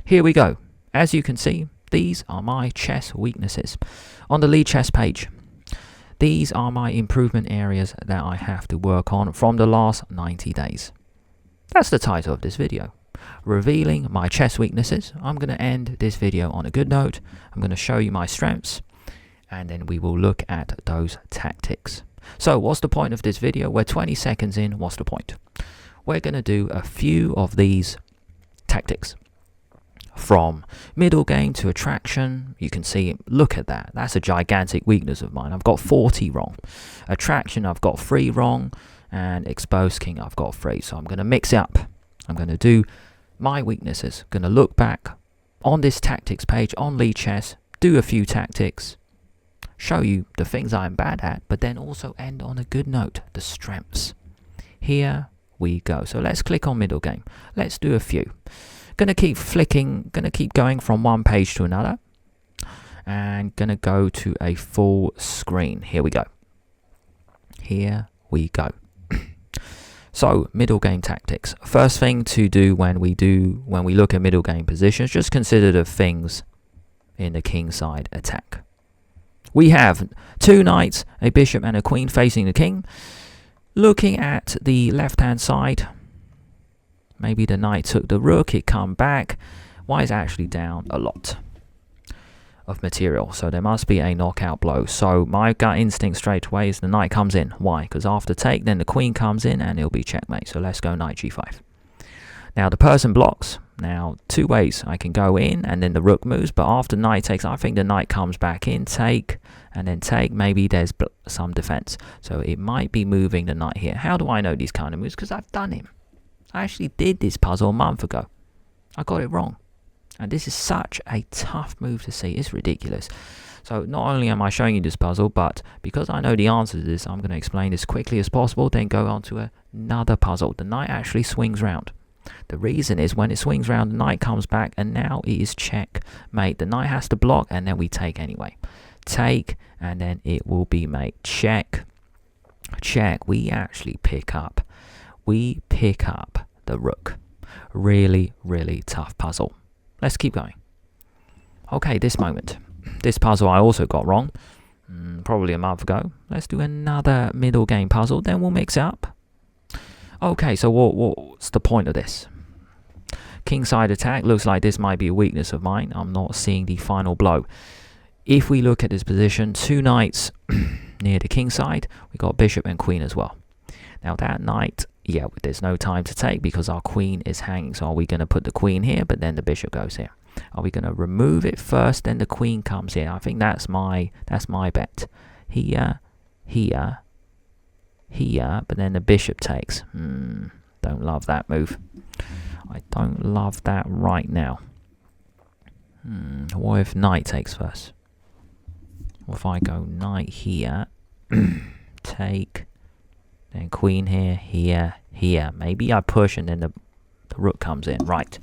Here we go. As you can see, these are my chess weaknesses. On the lichess page, these are my improvement areas that I have to work on from the last 90 days. That's the title of this video. Revealing my chess weaknesses. I'm going to end this video on a good note. I'm going to show you my strengths, and then we will look at those tactics. So what's the point of this video? We're 20 seconds in. What's the point? We're going to do a few of these tactics. From middle game to attraction, you can see, look at that. That's a gigantic weakness of mine. I've got 40 wrong. Attraction, I've got 3 wrong. And exposed king, I've got 3. So I'm going to mix it up. I'm going to do my weaknesses. Going to look back on this tactics page on lichess, do a few tactics, show you the things I'm bad at, but then also end on a good note, the strengths. Here we go. So let's click on middle game. Let's do a few. Gonna keep flicking, gonna keep going from one page to another, and gonna go to a full screen. Here we go. Here we go. So middle game tactics. First thing to do when we look at middle game positions, just consider the things in the king side attack. We have 2 knights, a bishop and a queen facing the king. Looking at the left hand side, maybe the knight took the rook, it come back. White is actually down a lot of material, so there must be a knockout blow. So my gut instinct straight away is the knight comes in. Why? Because after take, then the queen comes in and it'll be checkmate. So let's go knight g5. Now the person blocks. Now 2 ways. I can go in and then the rook moves, but after knight takes, I think the knight comes back in, take, and then take. Maybe there's some defense. So it might be moving the knight here. How do I know these kind of moves? Because I've done him. I actually did this puzzle a month ago. I got it wrong. And this is such a tough move to see. It's ridiculous. So not only am I showing you this puzzle, but because I know the answer to this, I'm going to explain this quickly as possible, then go on to another puzzle. The knight actually swings round. The reason is when it swings round, the knight comes back, and now it is checkmate. The knight has to block, and then we take anyway. Take, and then it will be mate. Check. Check. We actually pick up. We pick up the rook. Really, really tough puzzle. Let's keep going. Okay, this moment. This puzzle I also got wrong. Probably a month ago. Let's do another middle game puzzle. Then we'll mix it up. Okay, so what's the point of this? Kingside attack. Looks like this might be a weakness of mine. I'm not seeing the final blow. If we look at this position, 2 knights near the king side. We got bishop and queen as well. Now that knight, yeah, there's no time to take because our queen is hanging. So are we going to put the queen here, but then the bishop goes here? Are we going to remove it first, then the queen comes here? I think that's my bet. Here, here, here, but then the bishop takes. Don't love that move. I don't love that right now. What if knight takes first? What if I go knight here, take, then queen here, here, here. Maybe I push and then the rook comes in. Right.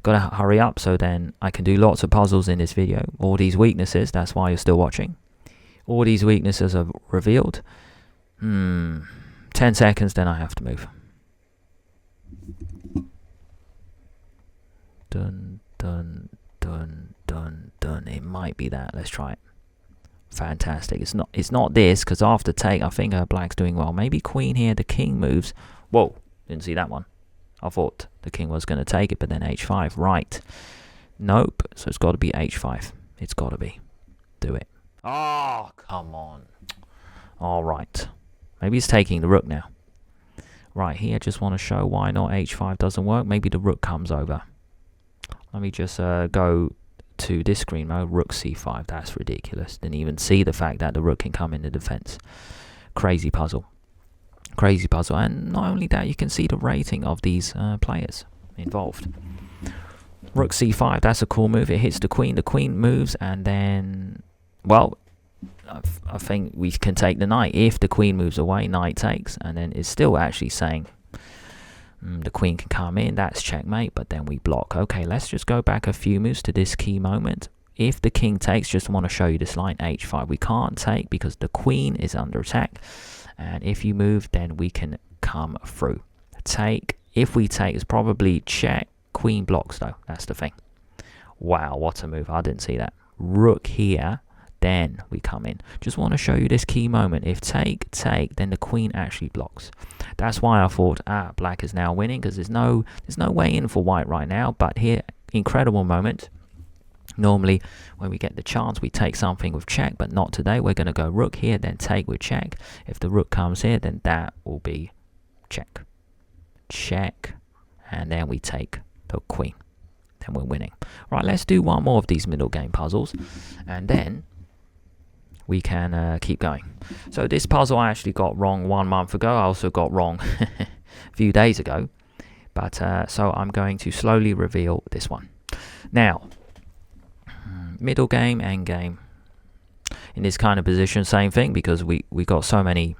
Gotta hurry up so then I can do lots of puzzles in this video. All these weaknesses, that's why you're still watching. All these weaknesses are revealed. 10 seconds, then I have to move. Dun, dun, dun, dun, dun. It might be that. Let's try it. Fantastic. It's not this, because after take, I think black's doing well. Maybe queen here, the king moves. Whoa, didn't see that one. I thought the king was going to take it, but then h5. Right. Nope. So it's got to be h5. It's got to be. Do it. Oh, come on. All right. Maybe he's taking the rook now. Right, here, just want to show why not h5 doesn't work. Maybe the rook comes over. Let me just go to this screen mode. Rook c5. That's ridiculous. Didn't even see the fact that the rook can come in the defense. Crazy puzzle. Crazy puzzle. And not only that, you can see the rating of these players involved. Rook c5. That's a cool move. It hits the queen. The queen moves, and then, well, I think we can take the knight. If the queen moves away, knight takes, and then it's still actually saying the queen can come in. That's checkmate, but then we block. Okay, let's just go back a few moves to this key moment. If the king takes, just want to show you this line, h5. We can't take because the queen is under attack, and if you move, then we can come through. Take. If we take, it's probably check. Queen blocks though. That's the thing. Wow, what a move. I didn't see that. Rook here, then we come in. Just want to show you this key moment. If take, then the queen actually blocks. That's why I thought, black is now winning, because there's no way in for white right now. But here, incredible moment. Normally, when we get the chance, we take something with check, but not today. We're going to go rook here, then take with check. If the rook comes here, then that will be check. Check, and then we take the queen. Then we're winning. Right, let's do one more of these middle game puzzles, and then we can keep going. So this puzzle I actually got wrong 1 month ago. I also got wrong a few days ago. But so I'm going to slowly reveal this one. Now, middle game, end game. In this kind of position, same thing, because we got so many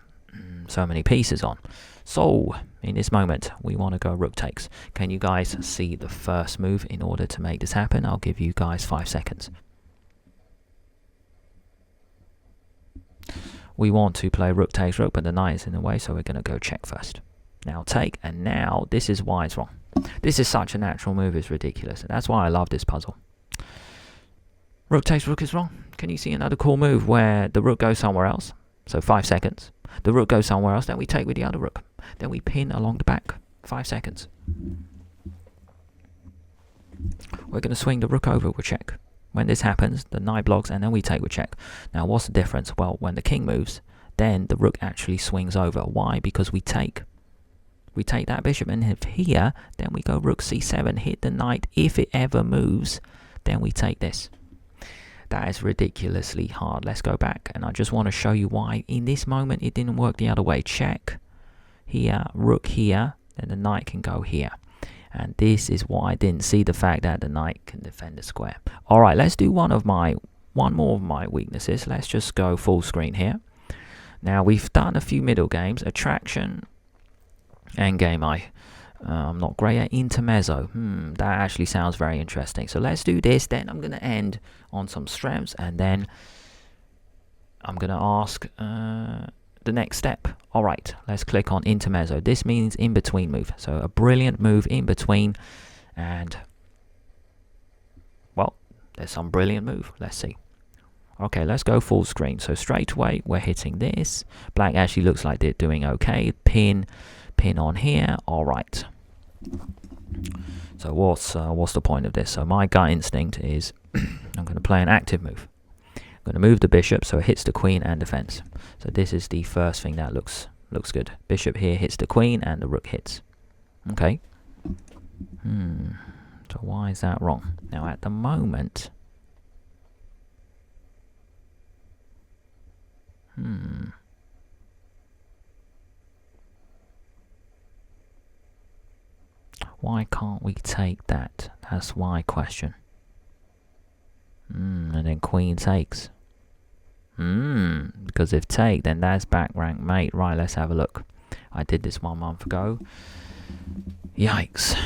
pieces on. So in this moment, we want to go rook takes. Can you guys see the first move in order to make this happen? I'll give you guys 5 seconds. We want to play rook takes rook, but the knight is in the way, so we're going to go check first. Now take, and now this is why it's wrong. This is such a natural move, it's ridiculous. And that's why I love this puzzle. Rook takes rook is wrong. Can you see another cool move where the rook goes somewhere else? So 5 seconds. The rook goes somewhere else, then we take with the other rook. Then we pin along the back. 5 seconds. We're going to swing the rook over with check. When this happens, the knight blocks, and then we take with check. Now, what's the difference? Well, when the king moves, then the rook actually swings over. Why? Because we take. We take that bishop, and if here, then we go rook c7, hit the knight. If it ever moves, then we take this. That is ridiculously hard. Let's go back, and I just want to show you why in this moment it didn't work the other way. Check here, rook here, then the knight can go here. And this is why I didn't see the fact that the knight can defend the square. All right, let's do one more of my weaknesses. Let's just go full screen here. Now, we've done a few middle games. Attraction, endgame, I'm not great at intermezzo. That actually sounds very interesting. So let's do this. Then I'm going to end on some strengths, and then I'm going to ask the next step. All right, let's click on intermezzo. This means in between move. So a brilliant move in between, and well, there's some brilliant move. Let's see. Okay, let's go full screen. So straight away we're hitting this. Black actually looks like they're doing okay. Pin on here. All right. So what's the point of this? So my gut instinct is I'm going to play an active move. I'm going to move the bishop so it hits the queen and defends. So this is the first thing that looks good. Bishop here hits the queen and the rook hits. Okay. So why is that wrong? Now at the moment, why can't we take that? That's my question. And then queen takes. Because if take, then that's back rank mate. Right, let's have a look. I did this 1 month ago. Yikes.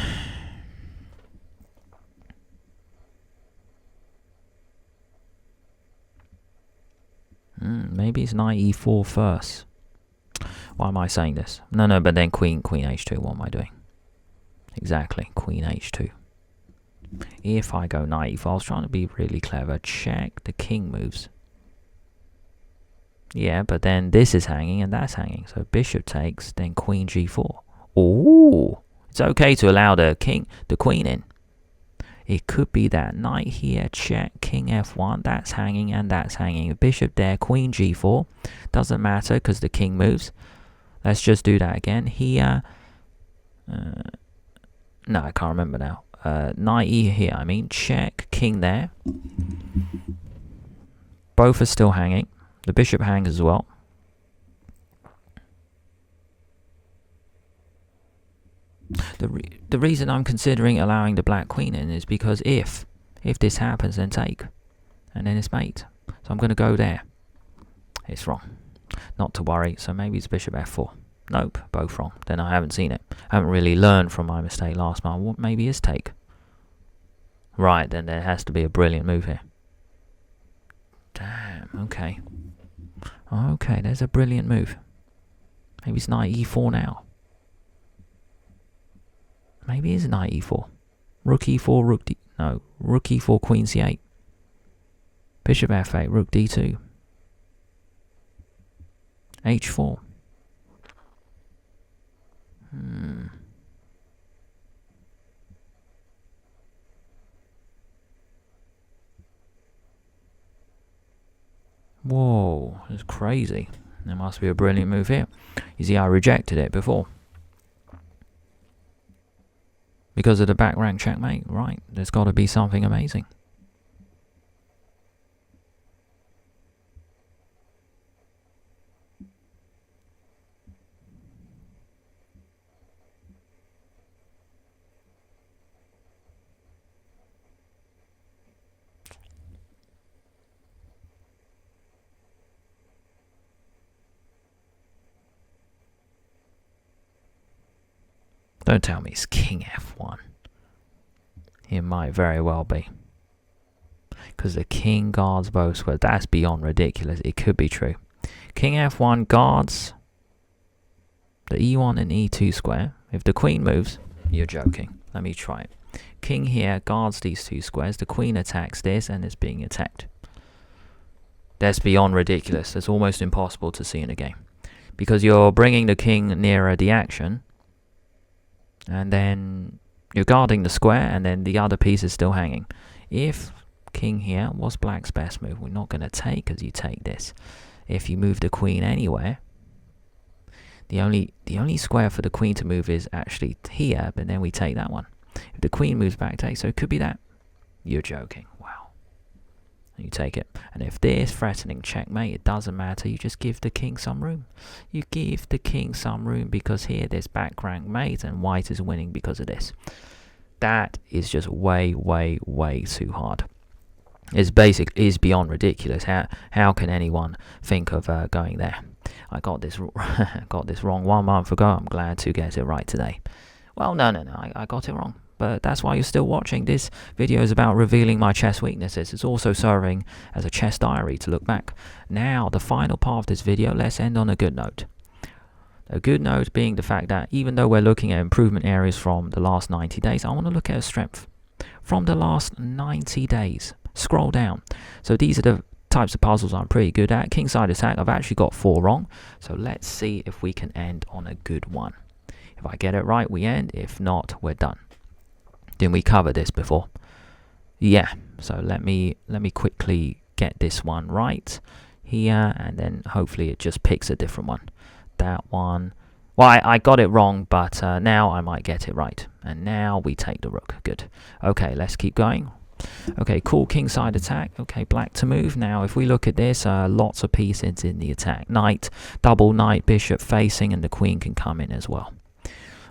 Maybe it's knight e4 first. Why am I saying this? No, but then queen h2. What am I doing? Exactly, queen h2. If I go knight e4, I was trying to be really clever. Check, the king moves. Yeah, but then this is hanging and that's hanging. So bishop takes, then queen g4. Oh, it's okay to allow the queen in. It could be that knight here, check, king f1, that's hanging and that's hanging. Bishop there, queen g4. Doesn't matter because the king moves. Let's just do that again. Here, no, I can't remember now. Knight e here, I mean, check, king there. Both are still hanging. The bishop hangs as well. The reason I'm considering allowing the black queen in is because if this happens, then take, and then it's mate. So I'm going to go there. It's wrong. Not to worry. So maybe it's bishop f4. Nope, both wrong. Then I haven't seen it. I haven't really learned from my mistake last month. What maybe is take? Right, then there has to be a brilliant move here. Damn, okay. Okay, there's a brilliant move. Maybe it's knight e4 now. Maybe it's knight e4. Rook e4, rook d... No, rook e4, queen c8. Bishop f8, rook d2. h4. Whoa, that's crazy. There must be a brilliant move here. You see, I rejected it before. Because of the back rank checkmate, right? There's got to be something amazing. Don't tell me it's king f1. It might very well be. Because the king guards both squares. That's beyond ridiculous. It could be true. King f1 guards the e1 and e2 square. If the queen moves, you're joking. Let me try it. King here guards these two squares. The queen attacks this and is being attacked. That's beyond ridiculous. That's almost impossible to see in a game. Because you're bringing the king nearer the action. And then you're guarding the square, and then the other piece is still hanging. If king here, what's black's best move? We're not going to take, because you take this. If you move the queen anywhere, the only square for the queen to move is actually here, but then we take that one. If the queen moves back, take, so it could be that. You're joking. Wow. You take it. And if this threatening checkmate, it doesn't matter. You just give the king some room. You give the king some room because here there's back rank mate and white is winning because of this. That is just way, way, way too hard. It's beyond ridiculous. How can anyone think of going there? I got this wrong 1 month ago. I'm glad to get it right today. Well, no, I got it wrong. But that's why you're still watching. This video is about revealing my chess weaknesses. It's also serving as a chess diary to look back. Now, the final part of this video, let's end on a good note. A good note being the fact that even though we're looking at improvement areas from the last 90 days, I want to look at a strength from the last 90 days. Scroll down. So these are the types of puzzles I'm pretty good at. Kingside attack, I've actually got 4 wrong. So let's see if we can end on a good one. If I get it right, we end. If not, we're done. Didn't we cover this before? Yeah, so let me quickly get this one right here, and then hopefully it just picks a different one. That one, well, I got it wrong, but now I might get it right. And now we take the rook. Good. Okay, let's keep going. Okay, cool, kingside attack. Okay, black to move. Now if we look at this, lots of pieces in the attack. Knight, double knight, bishop facing, and the queen can come in as well.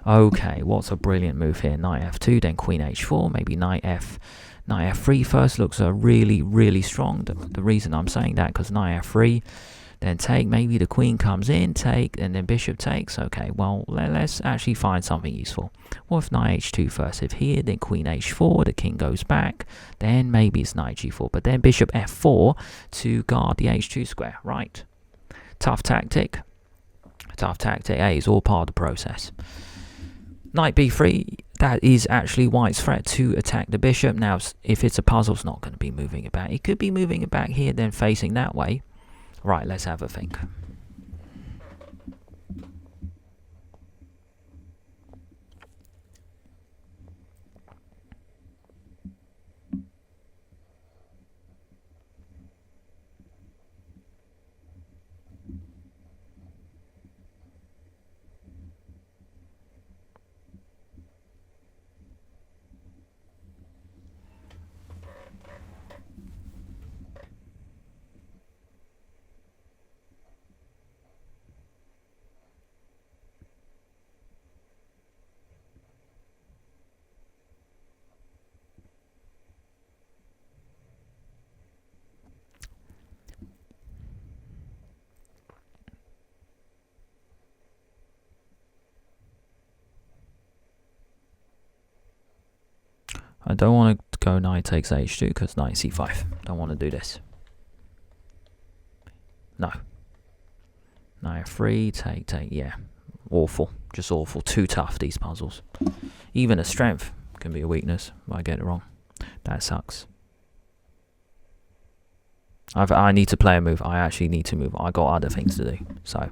Okay, what's a brilliant move here? Knight f2, then queen h4, maybe knight f3 first. Looks really, really strong. The reason I'm saying that, because knight f3, then take, maybe the queen comes in, take, and then bishop takes. Okay, well, let's actually find something useful. What if knight h2 first? If here, then queen h4, the king goes back, then maybe it's knight g4, but then bishop f4 to guard the h2 square, right? Tough tactic. Hey, it's all part of the process. Knight b3, that is actually white's threat to attack the bishop. Now, if it's a puzzle, it's not going to be moving it back. It could be moving it back here, then facing that way. Right, let's have a think. I don't want to go knight takes h2 because knight c5. Don't want to do this. No. Knight f3, take, yeah. Awful. Just awful. Too tough, these puzzles. Even a strength can be a weakness. I get it wrong. That sucks. I need to play a move. I actually need to move. I got other things to do. So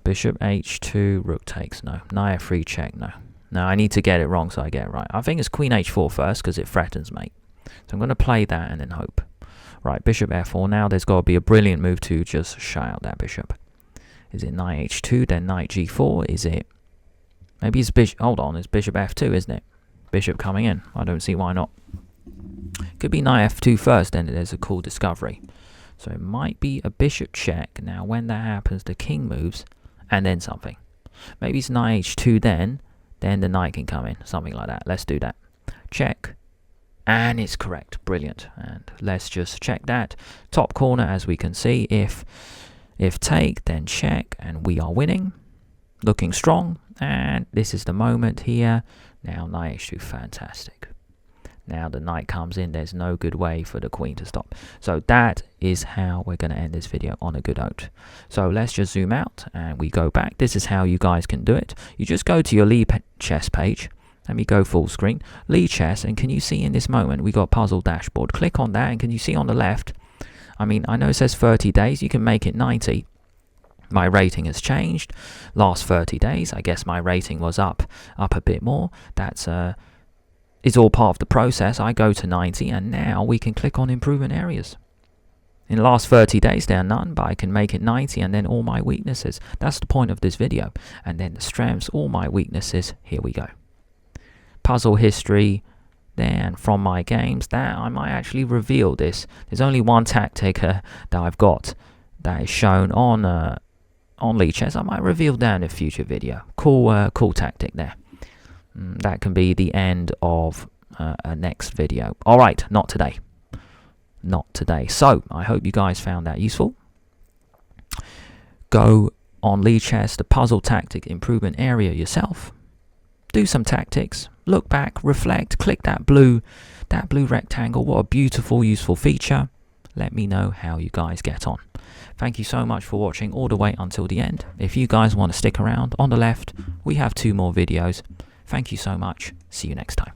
bishop h2, rook takes, no. Knight f3 check, no. No, I need to get it wrong so I get it right. I think it's queen h4 first because it threatens mate. So I'm going to play that and then hope. Right, bishop f4. Now there's got to be a brilliant move to just shut out that bishop. Is it knight h2, then knight g4? Is it... Maybe it's bishop... Hold on, it's bishop f2, isn't it? Bishop coming in. I don't see why not. Could be knight f2 first, then there's a cool discovery. So it might be a bishop check. Now when that happens, the king moves and then something. Maybe it's knight h2 then the knight can come in. Something like that. Let's do that. Check. And it's correct. Brilliant. And let's just check that. Top corner, as we can see, if take, then check, and we are winning. Looking strong. And this is the moment here. Now knight h2, fantastic. Now the knight comes in, there's no good way for the queen to stop. So that is how we're going to end this video, on a good note. So let's just zoom out and we go back. This is how you guys can do it. You just go to your lichess page. Let me go full screen. Lichess, and can you see in this moment we got puzzle dashboard. Click on that and can you see on the left, I mean, I know it says 30 days, you can make it 90. My rating has changed. Last 30 days, I guess my rating was up a bit more. That's it's all part of the process. I go to 90 and now we can click on improvement areas. In the last 30 days there are none, but I can make it 90 and then all my weaknesses. That's the point of this video. And then the strengths, all my weaknesses, here we go. Puzzle history, then from my games, that I might actually reveal this. There's only one tactic that I've got that is shown on lichess. I might reveal that in a future video. Cool tactic there. That can be the end of a next video. Alright, not today. Not today. So, I hope you guys found that useful. Go on lichess, the puzzle tactic improvement area yourself. Do some tactics. Look back, reflect, click that blue rectangle. What a beautiful, useful feature. Let me know how you guys get on. Thank you so much for watching all the way until the end. If you guys want to stick around, on the left, we have 2 more videos. Thank you so much. See you next time.